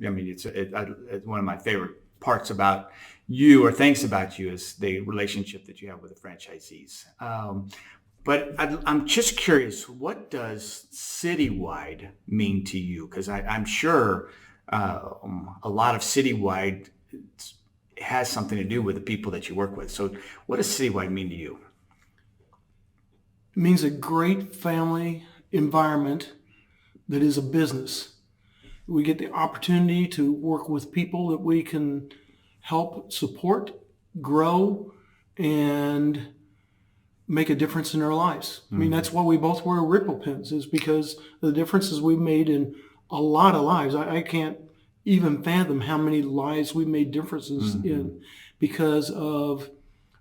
I mean, it's one of my favorite parts about you, or things about you, is the relationship that you have with the franchisees. But I'm just curious, what does citywide mean to you? Because I'm sure a lot of citywide has something to do with the people that you work with. So what does citywide mean to you? It means a great family environment that is a business. We get the opportunity to work with people that we can help support, grow, and make a difference in their lives. I mean, that's why we both wear ripple pins, is because of the differences we've made in a lot of lives. I can't even fathom how many lives we made differences in because of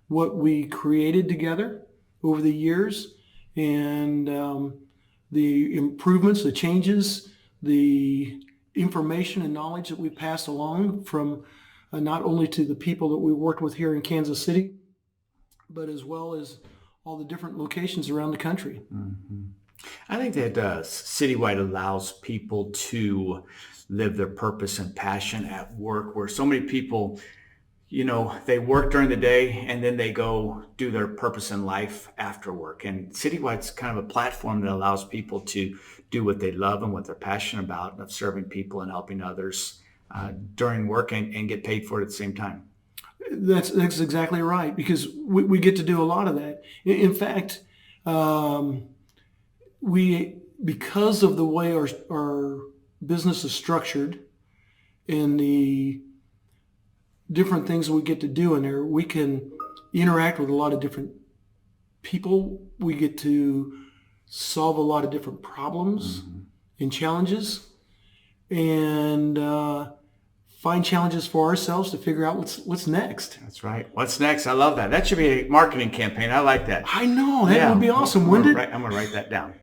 what we created together over the years, and the improvements, the changes, the information and knowledge that we passed along from not only to the people that we worked with here in Kansas City, but as well as all the different locations around the country. I think that citywide allows people to live their purpose and passion at work, where so many people, they work during the day and then they go do their purpose in life after work. And citywide's kind of a platform that allows people to do what they love and what they're passionate about, of serving people and helping others during work, and get paid for it at the same time. That's exactly right, because we get to do a lot of that. In fact, because of the way our business is structured and the different things we get to do in there, we can interact with a lot of different people. We get to solve a lot of different problems and challenges, and find challenges for ourselves to figure out what's next. That's right. What's next? I love that. That should be a marketing campaign. I like that. I know, that would be awesome, wouldn't it? I'm going to write that down.